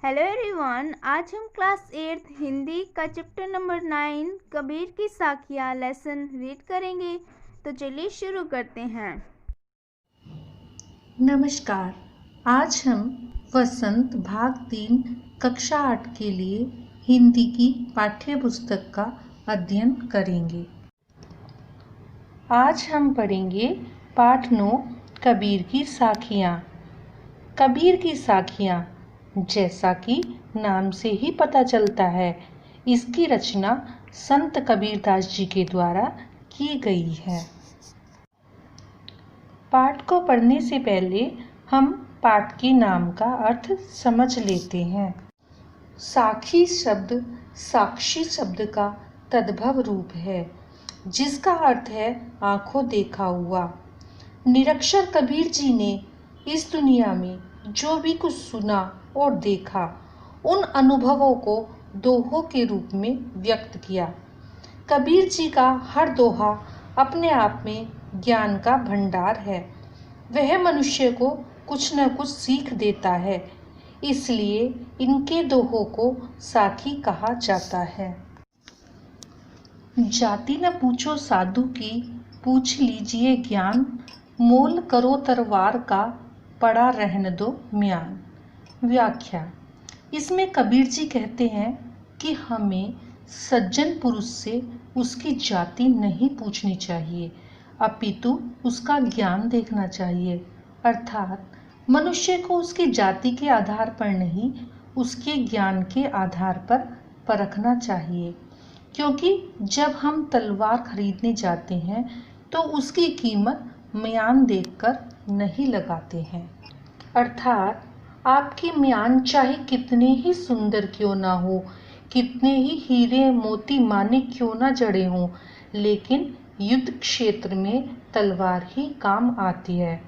Hello everyone, आज हम class 8 Hindi का चैप्टर नंबर 9 कबीर की साखियाँ लेसन रीड करेंगे। तो चलिए शुरू करते हैं। नमस्कार। आज हम वसंत भाग 3 कक्षा 8 के लिए हिंदी की पाठ्य पुस्तक का अध्ययन करेंगे। आज हम पढ़ेंगे पाठ 9 कबीर की साखियाँ। कबीर की साखियाँ, जैसा कि नाम से ही पता चलता है, इसकी रचना संत कबीरदास जी के द्वारा की गई है। पाठ को पढ़ने से पहले हम पाठ के नाम का अर्थ समझ लेते हैं। साखी शब्द साक्षी शब्द का तद्भव रूप है, जिसका अर्थ है आंखों देखा हुआ। निरक्षर कबीर जी ने इस दुनिया में जो भी कुछ सुना और देखा, उन अनुभवों को दोहों के रूप में व्यक्त किया। कबीर जी का हर दोहा अपने आप में ज्ञान का भंडार है। वह मनुष्य को कुछ न कुछ सीख देता है, इसलिए इनके दोहों को साखी कहा जाता है। जाति न पूछो साधु की, पूछ लीजिए ज्ञान। मोल करो तरवार का, पड़ा रहने दो म्यान। व्याख्या। इसमें कबीर जी कहते हैं कि हमें सज्जन पुरुष से उसकी जाति नहीं पूछनी चाहिए, अपितु उसका ज्ञान देखना चाहिए। अर्थात मनुष्य को उसकी जाति के आधार पर नहीं, उसके ज्ञान के आधार पर परखना चाहिए। क्योंकि जब हम तलवार खरीदने जाते हैं तो उसकी कीमत म्यान देखकर नहीं लगाते हैं। अर्थात आपकी म्यान चाहे कितने ही सुंदर क्यों ना हो, कितने ही हीरे मोती मानिक क्यों ना जड़े हों, लेकिन युद्ध क्षेत्र में तलवार ही काम आती है।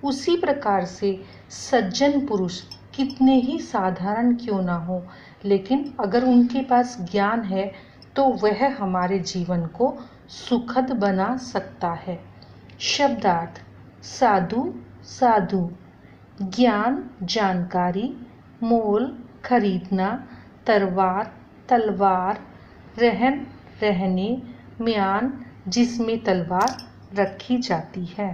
उसी प्रकार से सज्जन पुरुष कितने ही साधारण क्यों ना हो, लेकिन अगर उनके पास ज्ञान है तो वह हमारे जीवन को सुखद बना सकता है। शब्दार्थ। साधु साधु, ज्ञान जानकारी, मोल खरीदना, तरवार तलवार, रहन रहने, म्यान जिसमें तलवार रखी जाती है।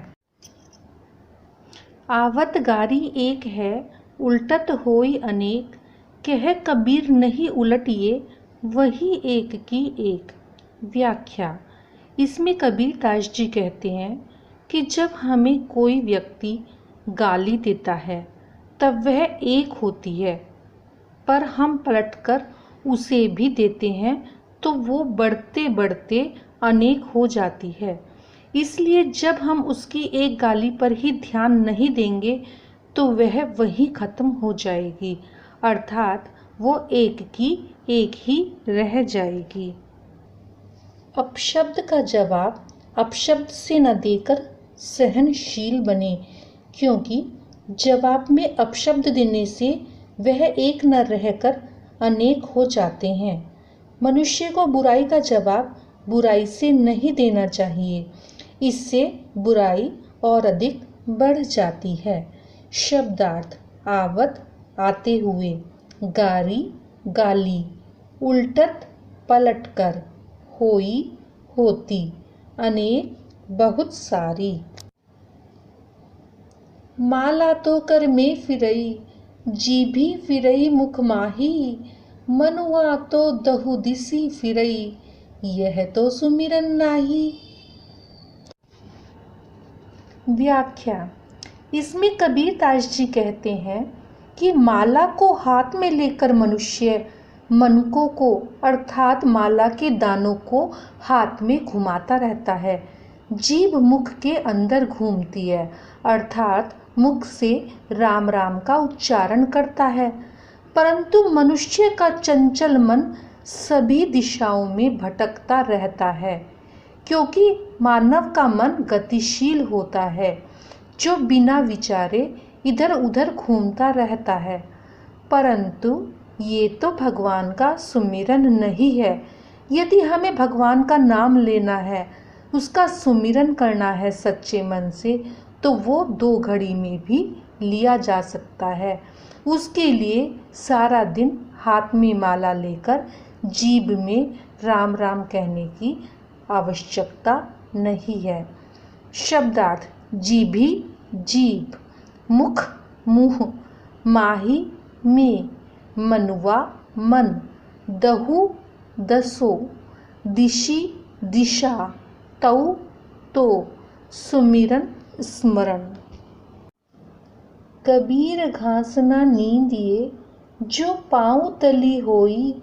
आवत गारी एक है, उल्टत होई अनेक। कह कबीर नहीं उलटिए, वही एक की एक। व्याख्या। इसमें कबीरदास जी कहते हैं कि जब हमें कोई व्यक्ति गाली देता है तब वह एक होती है, पर हम पलटकर उसे भी देते हैं तो वो बढ़ते बढ़ते अनेक हो जाती है। इसलिए जब हम उसकी एक गाली पर ही ध्यान नहीं देंगे तो वह वहीं खत्म हो जाएगी, अर्थात वो एक की एक ही रह जाएगी। अपशब्द का जवाब अपशब्द से न देकर सहनशील बने, क्योंकि जवाब में अपशब्द देने से वह एक न रहकर अनेक हो जाते हैं। मनुष्य को बुराई का जवाब बुराई से नहीं देना चाहिए, इससे बुराई और अधिक बढ़ जाती है। शब्दार्थ। आवत आते हुए, गारी गाली, उल्टत पलटकर, होई होती, अनेक बहुत सारी। माला तो कर में फिरई, जीभी फिरई मुख माही। मनुआ तो दहु दिसी फिरई, यह तो सुमिरन नाही। व्याख्या। इसमें कबीरदास जी कहते हैं कि माला को हाथ में लेकर मनुष्य मनकों को, अर्थात माला के दानों को हाथ में घुमाता रहता है। जीभ मुख के अंदर घूमती है, अर्थात मुख से राम राम का उच्चारण करता है, परंतु मनुष्य का चंचल मन सभी दिशाओं में भटकता रहता है, क्योंकि मानव का मन गतिशील होता है, जो बिना विचारे इधर उधर घूमता रहता है। परंतु ये तो भगवान का सुमिरन नहीं है। यदि हमें भगवान का नाम लेना है, उसका सुमिरन करना है सच्चे मन से, तो वो 2 घड़ी में भी लिया जा सकता है। उसके लिए सारा दिन हाथ में माला लेकर जीभ में राम राम कहने की आवश्यकता नहीं है। शब्दार्थ: जीभी जीभ, मुख मुँह, माही में, मनुआ मन, दहु दसो, दिशि दिशा, तौ तो, सुमिरन स्मरण। कबीर घास ना नींदिए जो पाँव तली होई,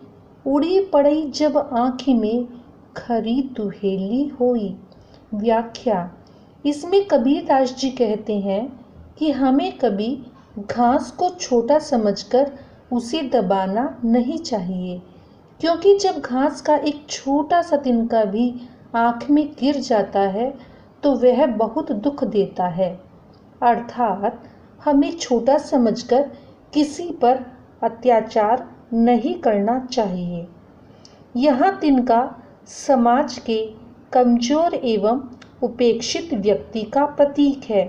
उड़ी पड़ई जब आँखी में खरी दुहेली होई। व्याख्या: इसमें कबीरदास जी कहते हैं कि हमें कभी घास को छोटा समझकर उसे दबाना नहीं चाहिए, क्योंकि जब घास का एक छोटा सा तिनका भी आँख में गिर जाता है तो वह बहुत दुख देता है। अर्थात हमें छोटा समझकर किसी पर अत्याचार नहीं करना चाहिए। यहाँ तिनका समाज के कमजोर एवं उपेक्षित व्यक्ति का प्रतीक है।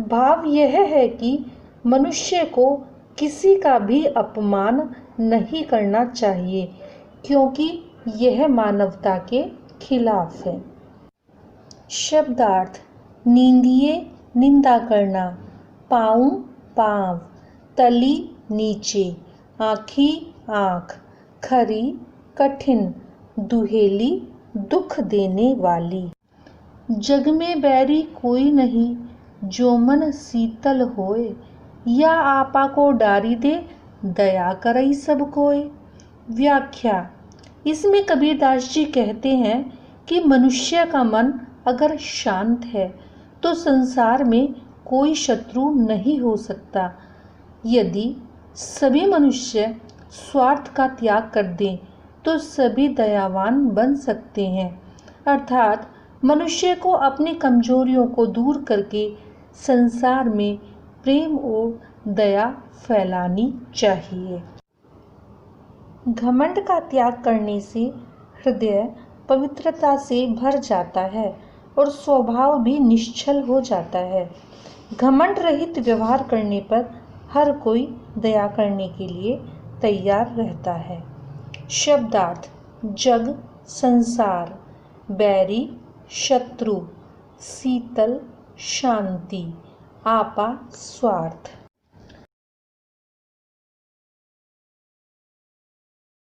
भाव यह है कि मनुष्य को किसी का भी अपमान नहीं करना चाहिए, क्योंकि यह मानवता के खिलाफ है। शब्दार्थ: नींदिए निंदा करना, पाँव पाँव, तली नीचे, आँखी आँख, खरी कठिन, दुहेली दुख देने वाली। जग में बैरी कोई नहीं जो मन शीतल होए, या आपा को डारी दे दया करई सब कोय। व्याख्या: इसमें कबीरदास जी कहते हैं कि मनुष्य का मन अगर शांत है तो संसार में कोई शत्रु नहीं हो सकता। यदि सभी मनुष्य स्वार्थ का त्याग कर दें तो सभी दयावान बन सकते हैं। अर्थात मनुष्य को अपनी कमजोरियों को दूर करके संसार में प्रेम और दया फैलानी चाहिए। घमंड का त्याग करने से हृदय पवित्रता से भर जाता है और स्वभाव भी निश्चल हो जाता है। घमंड रहित व्यवहार करने पर हर कोई दया करने के लिए तैयार रहता है। शब्दार्थ: जग संसार, बैरी शत्रु, शीतल शांति, आपा स्वार्थ।